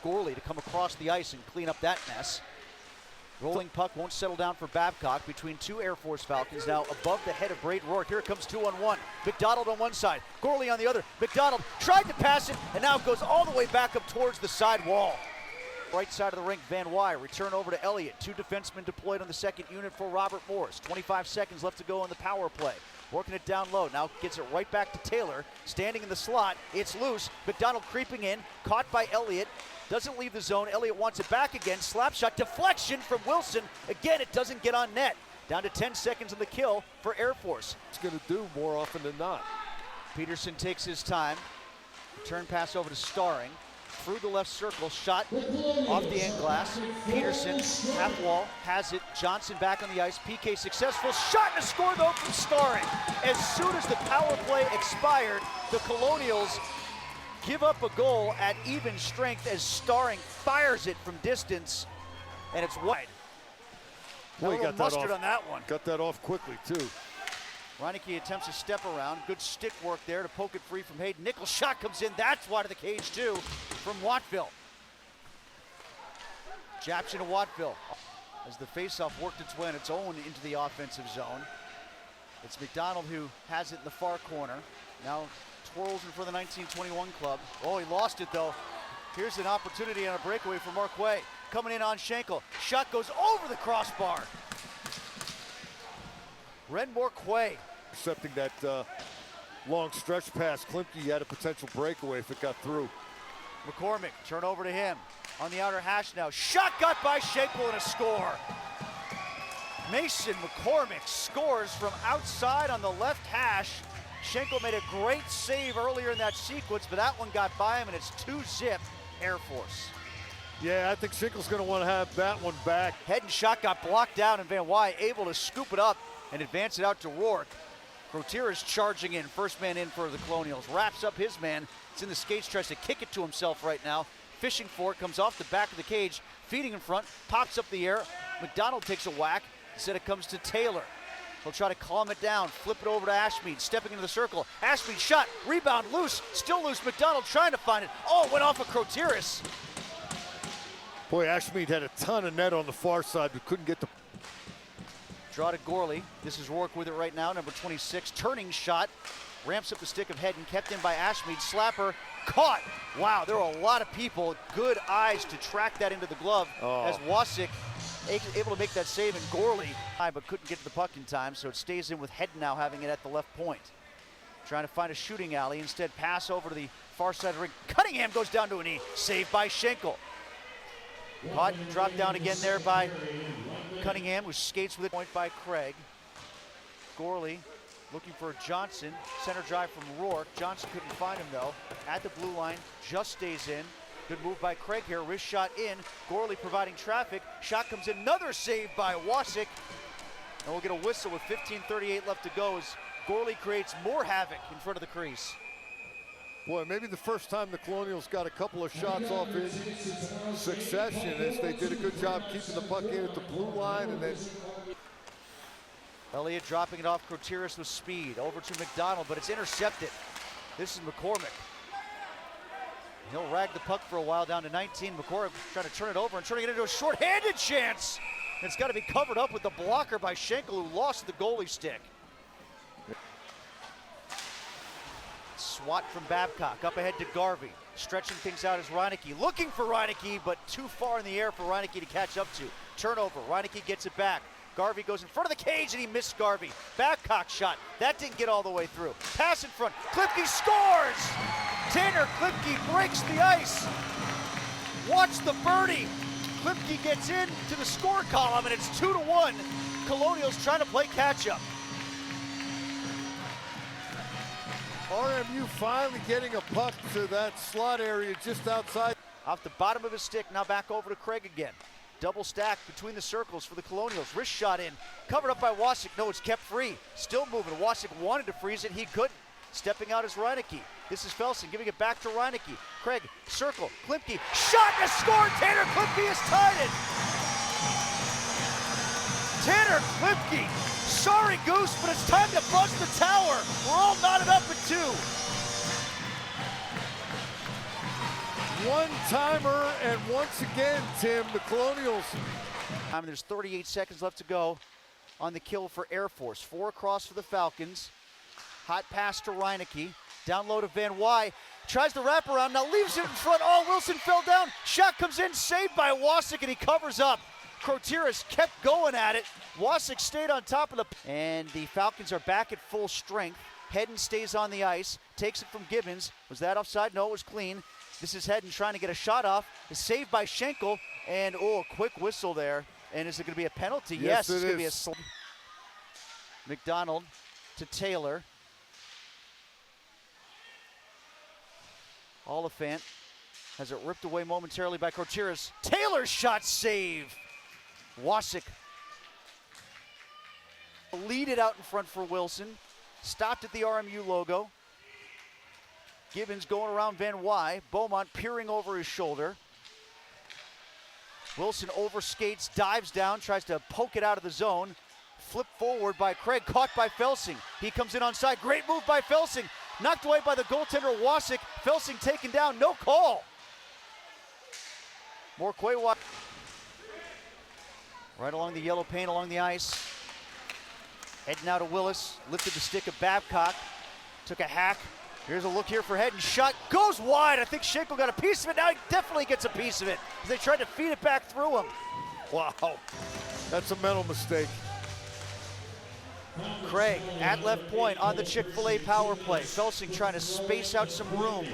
Gorley to come across the ice and clean up that mess. Rolling puck won't settle down for Babcock between two Air Force Falcons, now above the head of Braden Rourke. Here it comes 2-on-1. McDonald on one side, Gorley on the other. McDonald tried to pass it, and now it goes all the way back up towards the side wall. Right side of the rink, Van Wy, return over to Elliott. Two defensemen deployed on the second unit for Robert Morris. 25 seconds left to go on the power play. Working it down low, now gets it right back to Taylor. Standing in the slot, it's loose. McDonald creeping in, caught by Elliott. Doesn't leave the zone, Elliott wants it back again. Slap shot, deflection from Wilson. Again, it doesn't get on net. Down to 10 seconds on the kill for Air Force. It's going to do more often than not. Peterson takes his time. Return pass over to Starring. Through the left circle, shot off the end glass. Peterson, half wall, has it. Johnson back on the ice. PK successful. Shot and a score though from Starring. As soon as the power play expired, the Colonials give up a goal at even strength as Starring fires it from distance, and it's wide. Boy, got mustard on that one. Got that off quickly too. Reineke attempts a step around. Good stick work there to poke it free from Hayden. Nickel shot comes in. That's wide of the cage too from Wattville. Jaption to Wattville as the faceoff worked its way on its own into the offensive zone. It's McDonald who has it in the far corner. Now twirls in for the 1921 club. Oh, he lost it though. Here's an opportunity on a breakaway for Marquay. Coming in on Schenkel. Shot goes over the crossbar. Ren Marquay. Accepting that long stretch pass. Klimke had a potential breakaway if it got through. McCormick, turn over to him. On the outer hash now. Shot got by Schenkel and a score. Mason McCormick scores from outside on the left hash. Schenkel made a great save earlier in that sequence, but that one got by him, and it's 2-zip Air Force. Yeah, I think Schenkel's going to want to have that one back. Head and shot got blocked down, and Van Wy able to scoop it up and advance it out to Rourke. Grotier charging in, first man in for the Colonials. Wraps up his man. It's in the skates, tries to kick it to himself right now. Fishing for it, comes off the back of the cage, feeding in front, pops up the air. McDonald takes a whack. Instead it comes to Taylor. He'll try to calm it down, flip it over to Ashmead, stepping into the circle. Ashmead shot, rebound, loose, still loose. McDonald trying to find it. Oh, it went off of Grotier. Boy, Ashmead had a ton of net on the far side, but couldn't get the... Draw to Gorley. This is Rourke with it right now, number 26. Turning shot, ramps up the stick of Hedden, kept in by Ashmead. Slapper, caught. Wow, there were a lot of people, good eyes to track that into the glove as Wasik able to make that save, and Gorley but couldn't get to the puck in time, so it stays in with Hedden now having it at the left point. Trying to find a shooting alley, instead pass over to the far side of the rink. Cunningham goes down to a knee, saved by Schenkel. Caught, dropped down again there by Cunningham, who skates with it, point by Craig. Gorley looking for Johnson, center drive from Rourke. Johnson couldn't find him though. At the blue line, just stays in. Good move by Craig here, wrist shot in. Gorley providing traffic. Shot comes in, another save by Wasik. And we'll get a whistle with 15:38 left to go as Gorley creates more havoc in front of the crease. Boy, maybe the first time the Colonials got a couple of shots off in succession as they did a good job keeping the puck in at the blue line, and then Elliott dropping it off Grotier with speed. Over to McDonald, but it's intercepted. This is McCormick. He'll rag the puck for a while down to 19. McCormick trying to turn it over and turning it into a short-handed chance. And it's got to be covered up with the blocker by Schenkel, who lost the goalie stick. Swat from Babcock, up ahead to Garvey. Stretching things out as Reineke, looking for Reineke, but too far in the air for Reineke to catch up to. Turnover, Reineke gets it back. Garvey goes in front of the cage and he missed Garvey. Babcock shot, that didn't get all the way through. Pass in front, Klimke scores! Tanner Klimke breaks the ice. Watch the birdie. Klimke gets into the score column and it's 2-1. Colonials trying to play catch up. RMU finally getting a puck to that slot area just outside. Off the bottom of his stick, now back over to Craig again. Double stack between the circles for the Colonials. Wrist shot in, covered up by Wasik. No, it's kept free. Still moving. Wasik wanted to freeze it, he couldn't. Stepping out is Reineke. This is Felsen giving it back to Reineke. Craig, circle, Klimke, shot and a score! Tanner Klimke has tied it! Tanner Klimke, sorry Goose, but it's time to bust the tower. We're all knotted up at 2. one-timer, and once again, Tim, the Colonials. There's 38 seconds left to go on the kill for Air Force. 4 across for the Falcons. Hot pass to Reineke. Down low to Van Wy. Tries the wraparound, now leaves it in front. Oh, Wilson fell down. Shot comes in, saved by Wasik, and he covers up. Krotiris kept going at it. Wasik stayed on top of the... And the Falcons are back at full strength. Hedden stays on the ice, takes it from Gibbons. Was that offside? No, it was clean. This is Hedden trying to get a shot off. It's saved by Schenkel, and a quick whistle there. And is it going to be a penalty? Yes, it's going to be a... McDonald to Taylor. Oliphant has it ripped away momentarily by Krotiris. Taylor's shot save. Wasik lead it out in front for Wilson. Stopped at the RMU logo. Gibbons going around Van Wy. Beaumont peering over his shoulder. Wilson overskates, dives down, tries to poke it out of the zone. Flipped forward by Craig, caught by Felsing. He comes in onside. Great move by Felsing. Knocked away by the goaltender Wasik. Felsing taken down, no call. More Quaywa. Right along the yellow paint, along the ice. Heading out to Willis. Lifted the stick of Babcock. Took a hack. Here's a look here for Hedden. Shot goes wide. I think Schenkel got a piece of it. Now he definitely gets a piece of it as they tried to feed it back through him. Wow, that's a mental mistake. Craig at left point on the Chick-fil-A power play. Felsing trying to space out some room.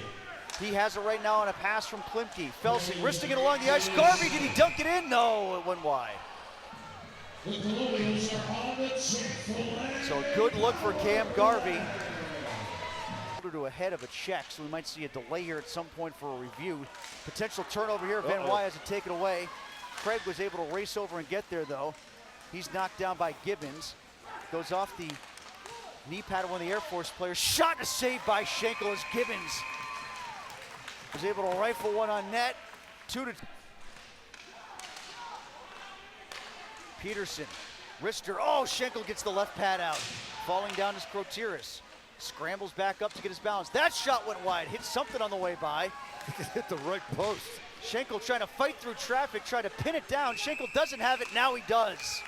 He has it right now on a pass from Klimke. Felsing wristing it along the ice. Garvey, did he dunk it in? No, it went wide. So a good look for Cam Garvey. To ahead of a check, so we might see a delay here at some point for a review. Potential turnover here. Van Wy has to take it away. Craig was able to race over and get there though. He's knocked down by Gibbons. Goes off the knee pad of one of the Air Force players. Shot and a save by Schenkel as Gibbons was able to rifle one on net. 2-2. Peterson, wrister. Oh, Schenkel gets the left pad out. Falling down is Krotiris. Scrambles back up to get his balance. That shot went wide. Hit something on the way by. Hit the right post. Schenkel trying to fight through traffic, trying to pin it down. Schenkel doesn't have it. Now he does.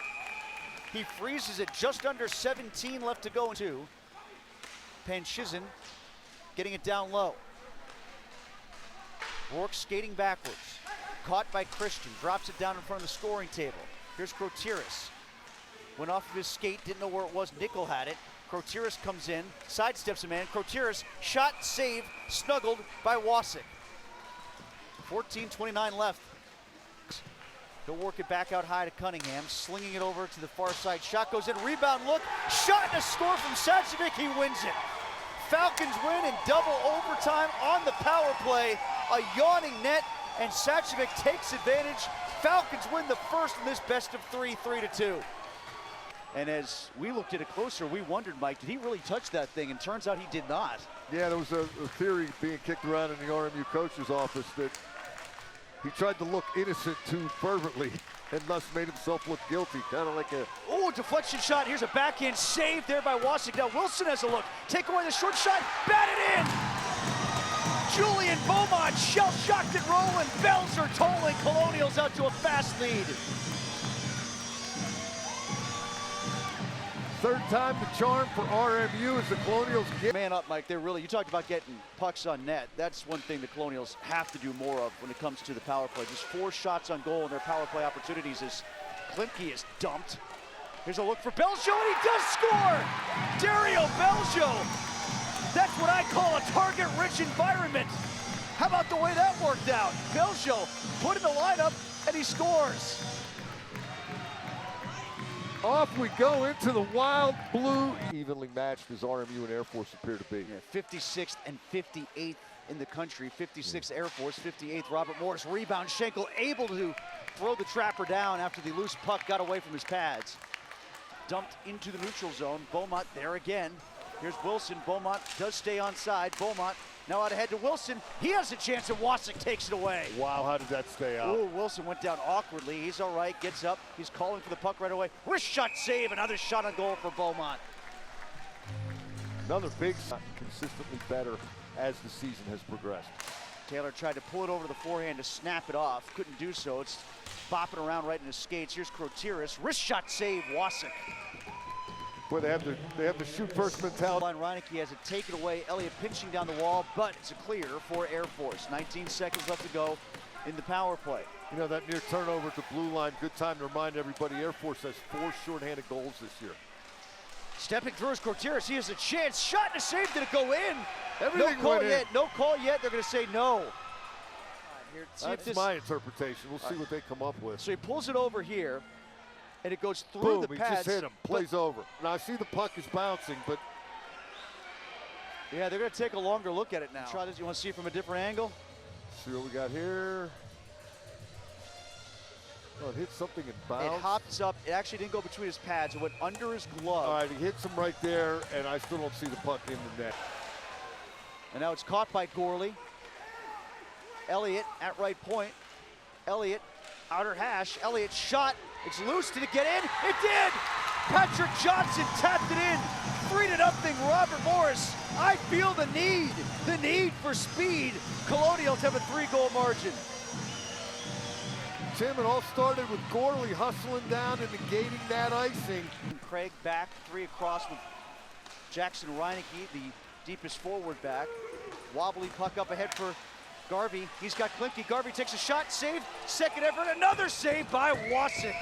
He freezes it just under 17 left to go. Panchizin getting it down low. Rourke skating backwards. Caught by Christian. Drops it down in front of the scoring table. Here's Krotiris. Went off of his skate. Didn't know where it was. Nickel had it. Krotiris comes in. Sidesteps a man. Krotiris shot, save, snuggled by Wasik. 14:29 left. He'll work it back out high to Cunningham, slinging it over to the far side. Shot goes in, rebound look, shot and a score from Sajovic, he wins it. Falcons win in double overtime on the power play. A yawning net, and Sajovic takes advantage. Falcons win the first in this best of 3, 3-2. And as we looked at it closer, we wondered, Mike, did he really touch that thing? And turns out he did not. Yeah, there was a theory being kicked around in the RMU coach's office that he tried to look innocent too fervently and thus made himself look guilty, kind of like a... Oh, deflection shot. Here's a backhand save there by Wasik. Now Wilson has a look. Take away the short shot. Bat it in! Julian Beaumont shell-shocked and rolling. Bells are tolling. Colonials out to a fast lead. Third time the charm for RMU as the Colonials get... Man up, Mike. They're really, you talked about getting pucks on net. That's one thing the Colonials have to do more of when it comes to the power play. Just 4 shots on goal in their power play opportunities as Klimke is dumped. Here's a look for Belgio, and he does score! Dario Belgio! That's what I call a target-rich environment. How about the way that worked out? Belgio put in the lineup, and he scores. Off we go into the wild blue. Evenly matched as RMU and Air Force appear to be. Yeah, 56th and 58th in the country. 56th Air Force, 58th Robert Morris. Rebound, Schenkel able to throw the trapper down after the loose puck got away from his pads. Dumped into the neutral zone. Beaumont there again. Here's Wilson. Beaumont does stay onside. Beaumont now out ahead to Wilson. He has a chance, and Wasik takes it away. Wow, how did that stay out? Ooh, Wilson went down awkwardly. He's all right, gets up. He's calling for the puck right away. Wrist shot save, another shot on goal for Beaumont. Another big shot, consistently better as the season has progressed. Taylor tried to pull it over to the forehand to snap it off. Couldn't do so. It's bopping around right in his skates. Here's Quarterfinals. Wrist shot save, Wasik. Boy, they have the shoot first mentality. Reineke has it taken away. Elliott pinching down the wall, but it's a clear for Air Force. 19 seconds left to go in the power play. You know, that near turnover at the blue line, good time to remind everybody Air Force has 4 shorthanded goals this year. Stepping through is Quarterfinals. He has a chance. Shot and a save. Did it go in? Everything no call went yet. in. No call yet. They're going to say no. Here, That's my interpretation. We'll see what they come up with. So he pulls it over here, and it goes through Boom, the pads. he just hit him. Plays over. Now I see the puck is bouncing, but yeah, they're going to take a longer look at it now. Try this. You want to see it from a different angle? See what we got here. Oh, it hit something and bounced. It hops up. It actually didn't go between his pads. It went under his glove. All right, he hits him right there, and I still don't see the puck in the net. And now it's caught by Gorley. Elliott at right point. Elliott, outer hash. Elliott shot. It's loose. Did it get in? It did! Patrick Johnson tapped it in. 3-0, Robert Morris. I feel the need for speed. Colonials have a 3-goal margin. Tim, it all started with Gorley hustling down and negating that icing. Craig back, 3 across with Jackson Reineke, the deepest forward back. Wobbly puck up ahead for Garvey. He's got Klimke. Garvey takes a shot, save, second effort, another save by Wasik.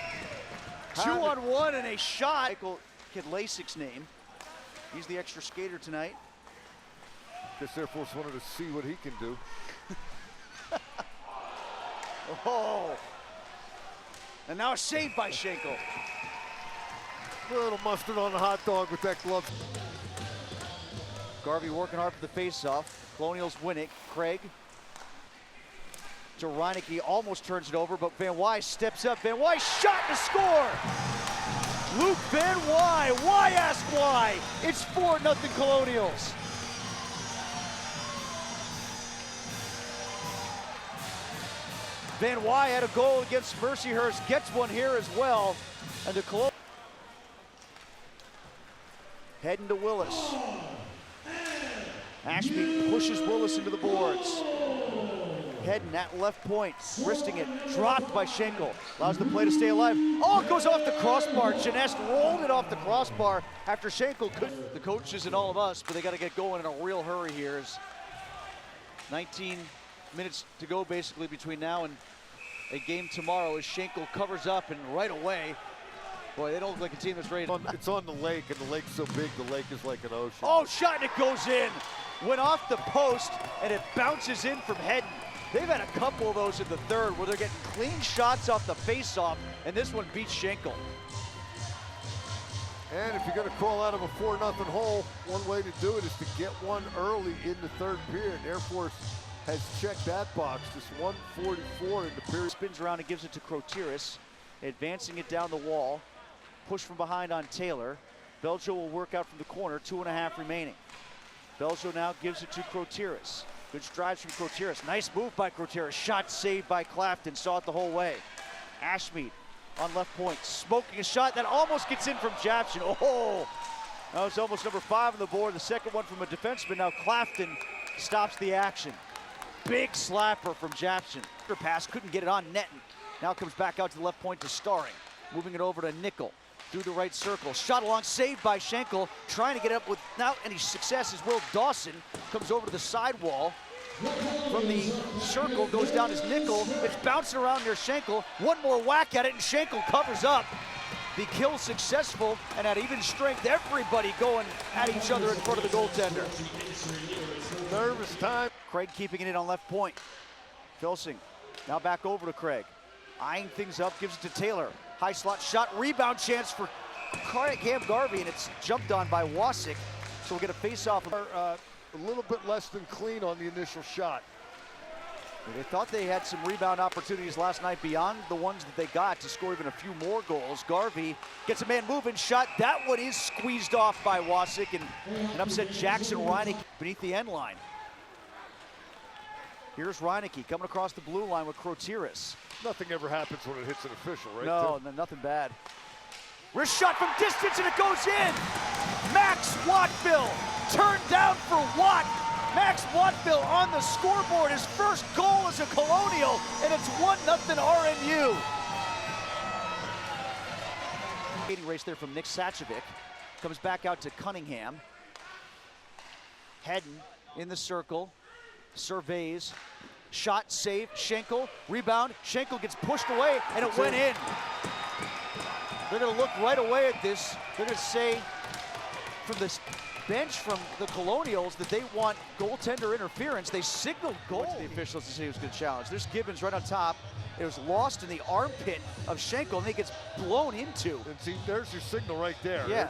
2-on-1 and a shot. Michael Kidlasik's name. He's the extra skater tonight. Guess Air Force wanted to see what he can do. Oh. And now a save by Schenkel. A little mustard on the hot dog with that glove. Garvey working hard for the face-off. Colonials win it. Craig to Reineke, almost turns it over, but Van Wy steps up. Van Wy shot to score! Luke Van Wy, why ask why? It's 4-0 Colonials. Van Wy had a goal against Mercyhurst, gets one here as well. And the Colonials heading to Willis. Ashby pushes Willis into the boards. Heading at left point, wristing it, dropped by Schenkel. Allows the play to stay alive. Oh, it goes off the crossbar. Janest rolled it off the crossbar after Schenkel could. The coaches and all of us, but they got to get going in a real hurry here. As 19 minutes to go basically between now and a game tomorrow as Schenkel covers up and right away. Boy, they don't look like a team that's ready. It's on the lake, and the lake's so big, the lake is like an ocean. Oh, shot and it goes in. Went off the post and it bounces in from Hedden. They've had a couple of those in the third where they're getting clean shots off the face-off, and this one beats Schenkel. And if you're going to crawl out of a 4-0 hole, one way to do it is to get one early in the third period. Air Force has checked that box. Just 1:44 in the period. Spins around and gives it to Quarterfinals, advancing it down the wall. Push from behind on Taylor. Belgio will work out from the corner, 2.5 remaining. Belgio now gives it to Quarterfinals. Good strides from Quarterfinals. Nice move by Quarterfinals. Shot saved by Clafton. Saw it the whole way. Ashmead on left point, smoking a shot that almost gets in from Japchin. Oh, that was almost number 5 on the board. The second one from a defenseman. Now Clafton stops the action. Big slapper from Japchin. Pass, couldn't get it on net. Now comes back out to the left point to Starring. Moving it over to Nickel. Through the right circle. Shot along, saved by Schenkel. Trying to get up without any success as Will Dawson comes over to the sidewall. From the circle, goes down as Nickel. It's bouncing around near Schenkel. One more whack at it, and Schenkel covers up. The kill successful, and at even strength, everybody going at each other in front of the goaltender. Nervous time. Craig keeping it in on left point. Filsing now back over to Craig. Eyeing things up, gives it to Taylor. High slot shot, rebound chance for Cam Garvey, and it's jumped on by Wasik. So we'll get a face-off. A little bit less than clean on the initial shot. They thought they had some rebound opportunities last night beyond the ones that they got to score even a few more goals. Garvey gets a man moving, shot. That one is squeezed off by Wasik and upset Jackson Reineke beneath the end line. Here's Reineke coming across the blue line with Quarterfinals. Nothing ever happens when it hits an official, right? No, nothing bad. Wrist shot from distance and it goes in. Max Wattville turned down for Watt. Max Wattville on the scoreboard, his first goal as a Colonial, and it's 1-0 RMU. Race there from Nick Sachovic. Comes back out to Cunningham. Hedden in the circle, surveys, shot, save, Schenkel, rebound, Schenkel gets pushed away, and it went in. They're gonna look right away at this. They're gonna say from this bench from the Colonials that they want goaltender interference. They signaled goal to the officials to say it was a good challenge. There's Gibbons right on top. It was lost in the armpit of Schenkel, and he gets blown into. And see, there's your signal right there. Yeah.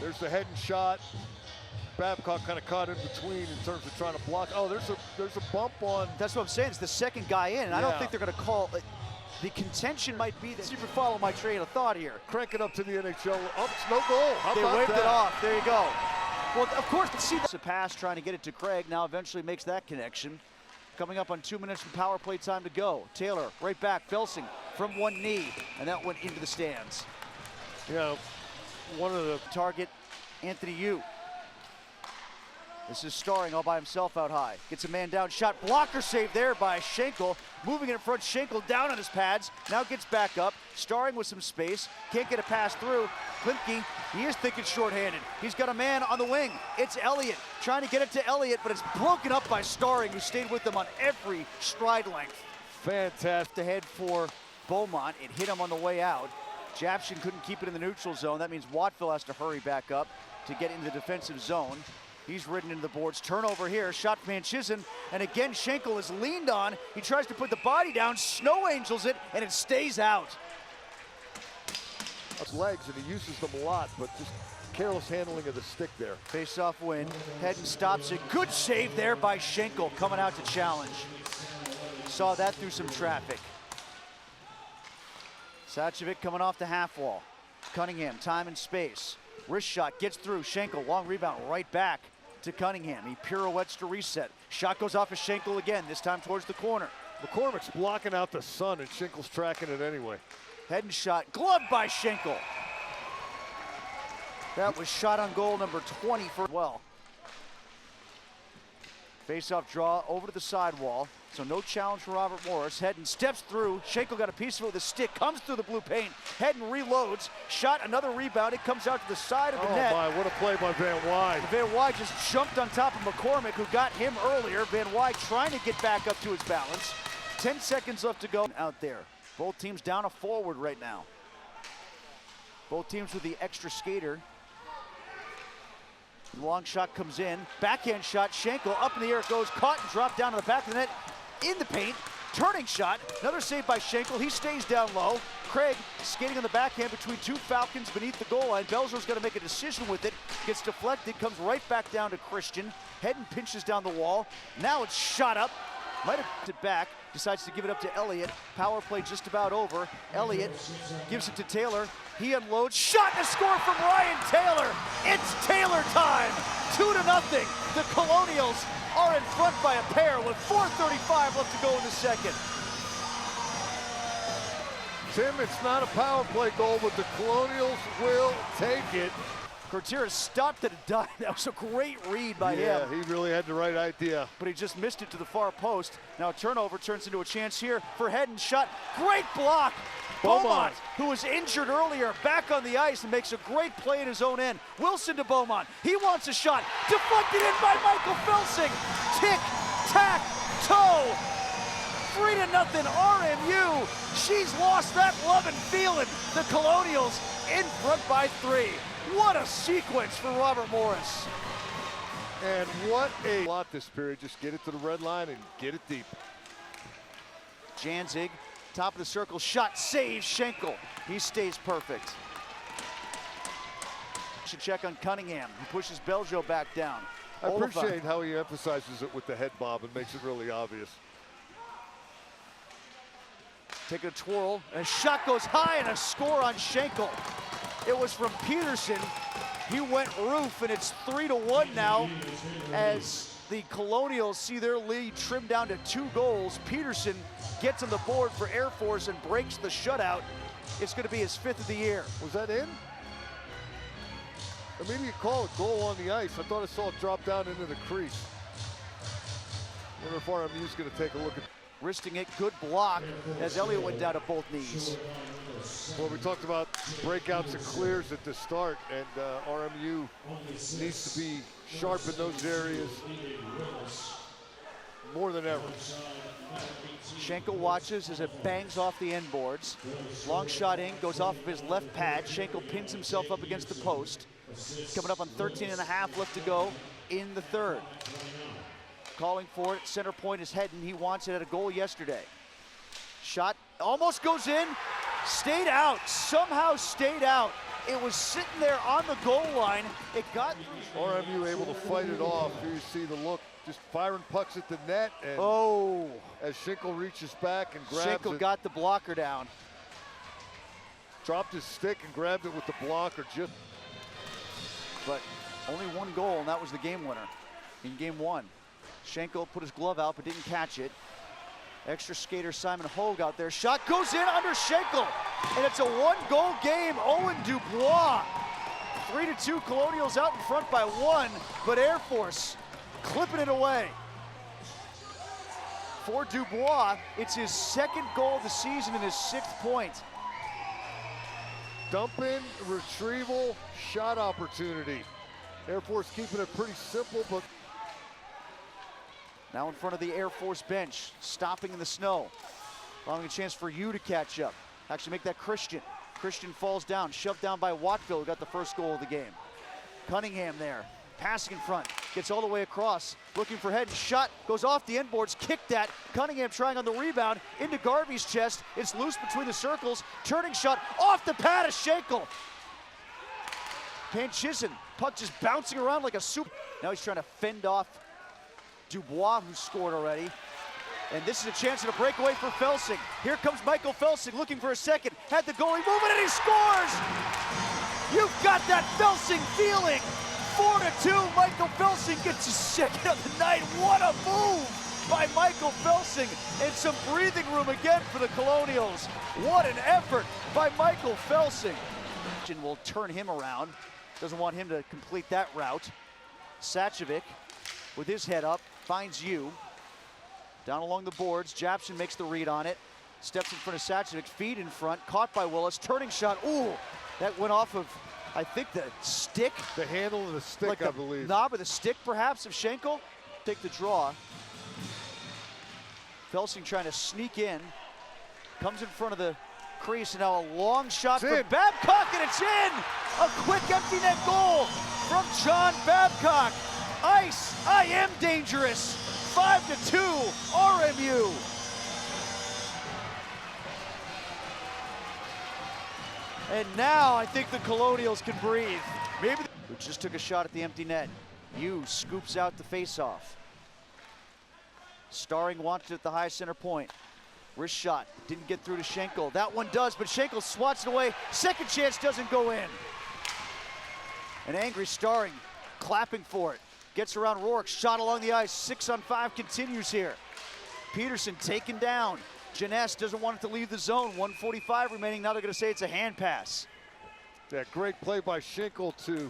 There's the head and shot. Babcock kind of caught in between in terms of trying to block. Oh, there's a bump on. That's what I'm saying. It's the second guy in, and I don't think they're going to call it. The contention might be that. See if you follow my train of thought here. Crank it up to the NHL. Oh, it's no goal. How they about waved that? it off. There you go. Well, of course, see that's a pass trying to get it to Craig. Now eventually makes that connection. Coming up on 2 minutes from power play time to go. Taylor right back, Felsing from one knee, and that went into the stands. Yeah, one of the target, Anthony Yu. This is Starring all by himself out high. Gets a man down, shot, blocker save there by Schenkel. Moving in front, Schenkel down on his pads. Now gets back up. Starring with some space. Can't get a pass through. Klimke, he is thinking shorthanded. He's got a man on the wing. It's Elliott. Trying to get it to Elliott, but it's broken up by Starring, who stayed with them on every stride length. fantastic. Ahead for Beaumont. It hit him on the way out. Japshin couldn't keep it in the neutral zone. That means Wattville has to hurry back up to get into the defensive zone. He's ridden into the boards. Turnover here. Shot from Chisholm. And again, Schenkel is leaned on. He tries to put the body down. Snow Angels it, and it stays out. Legs, and he uses them a lot, but just careless handling of the stick there. Face-off win. Hedden stops it. Good save there by Schenkel coming out to challenge. Saw that through some traffic. Sachovic coming off the half wall. Cunningham, time and space. Wrist shot, gets through. Schenkel, long rebound, right back to Cunningham. He pirouettes to reset. Shot goes off of Schenkel again, this time towards the corner. McCormick's blocking out the sun, and Schenkel's tracking it anyway. Head and shot, gloved by Schenkel. That was shot on goal number 20 for well. Face-off draw over to the sidewall. So no challenge for Robert Morris. Hedden steps through. Schenkel got a piece of it with a stick. Comes through the blue paint. Hedden reloads. Shot, another rebound. It comes out to the side of the net. Oh my, what a play by Van Wyde. Van Wyde just jumped on top of McCormick, who got him earlier. Van Wyde trying to get back up to his balance. 10 seconds left to go out there. Both teams down a forward right now. Both teams with the extra skater. Long shot comes in. Backhand shot. Schenkel up in the air it goes. Caught and dropped down to the back of the net. In the paint. Turning shot. Another save by Schenkel. He stays down low. Craig skating on the backhand between two Falcons beneath the goal line. Belger's got to make a decision with it. Gets deflected. Comes right back down to Christian. Hedden pinches down the wall. Now it's shot up. Might have put it back. Decides to give it up to Elliott. Power play just about over. Elliott gives it to Taylor. He unloads. Shot and a score from Ryan Taylor. It's Taylor time. 2-0. The Colonials are in front by a pair with 4:35 left to go in the second. Tim, it's not a power play goal, but the Colonials will take it. Cortera stopped at a dime. That was a great read by him. Yeah, he really had the right idea. But he just missed it to the far post. Now a turnover turns into a chance here for Hedden. Shot. Great block. Beaumont, who was injured earlier, back on the ice and makes a great play in his own end. Wilson to Beaumont. He wants a shot. Deflected in by Michael Felsing. Tick, tack, toe. 3-0 RMU. She's lost that love and feeling. The Colonials in front by 3. What a sequence for Robert Morris. And what a lot this period. Just get it to the red line and get it deep. Janzig, top of the circle, shot, saves Schenkel. He stays perfect. Should check on Cunningham. He pushes Belgio back down. I appreciate how he emphasizes it with the head bob and makes it really obvious. Take a twirl, and a shot goes high and a score on Schenkel. It was from Peterson. He went roof, and it's 3-1 now as the Colonials see their lead trimmed down to 2 goals. Peterson gets on the board for Air Force and breaks the shutout. It's going to be his 5th of the year. Was that in? immediate call, goal on the ice. I thought I saw it drop down into the crease. Wonder if RMU's going to take a look at. Wristing it, good block as Elliott went down to both knees. Well, we talked about breakouts and clears at the start, and RMU needs to be sharp in those areas more than ever. Schenkel watches as it bangs off the end boards. Long shot in, goes off of his left pad. Schenkel pins himself up against the post. Coming up on 13 and a half left to go in the third. Calling for it, center point is heading. He wants it at a goal yesterday. Shot almost goes in, stayed out, somehow stayed out. It was sitting there on the goal line. It got. RMU able to fight it off. Here you see the look, just firing pucks at the net. And as Schenkel reaches back and grabs Schenkel it. got the blocker down. Dropped his stick and grabbed it with the blocker. But only one goal, and that was the game winner in game one. Schenkel put his glove out but didn't catch it. Extra skater Simon Hogue out there. Shot goes in under Schenkel. And it's a one-goal game. Owen Dubois. 3-2 Colonials out in front by one, but Air Force clipping it away. For Dubois, it's his second goal of the season and his 6th point. Dump in, retrieval, shot opportunity. Air Force keeping it pretty simple, but now in front of the Air Force bench, stopping in the snow. Allowing a chance for you to catch up. Actually make that Christian. Christian falls down, shoved down by Wattville, who got the first goal of the game. Cunningham there, passing in front, gets all the way across, looking for head, shot, goes off the end boards, kicked at. Cunningham trying on the rebound, into Garvey's chest. It's loose between the circles, turning shot, off the pad of Schenkel. Panchison, puck just bouncing around like a soup. Now he's trying to fend off Dubois, who scored already. And this is a chance at a breakaway for Felsing. Here comes Michael Felsing looking for a second. Had the goalie moving and he scores! You've got that Felsing feeling. 4-2, Michael Felsing gets his second of the night. What a move by Michael Felsing. And some breathing room again for the Colonials. What an effort by Michael Felsing. And will turn him around. Doesn't want him to complete that route. Sachovic with his head up, finds you. Down along the boards, Japson makes the read on it. Steps in front of Sachovic, feed in front, caught by Willis, turning shot, ooh! That went off of, I think, the stick. The handle of the stick, like I believe. Knob of the stick, perhaps, of Schenkel. Take the draw. Felsing trying to sneak in. Comes in front of the crease, and now a long shot from Babcock, and it's in! A quick empty net goal from John Babcock. Ice, I am dangerous. 5-2, RMU. And now I think the Colonials can breathe. Maybe who just took a shot at the empty net. Yu scoops out the faceoff. Starring wants it at the high center point. Wrist shot, didn't get through to Schenkel. That one does, but Schenkel swats it away. Second chance doesn't go in. An angry Starring, clapping for it. Gets around Rourke, shot along the ice. 6-on-5 continues here. Peterson taken down. Janess doesn't want it to leave the zone. 1:45 remaining. Now they're going to say it's a hand pass. That great play by Schenkel to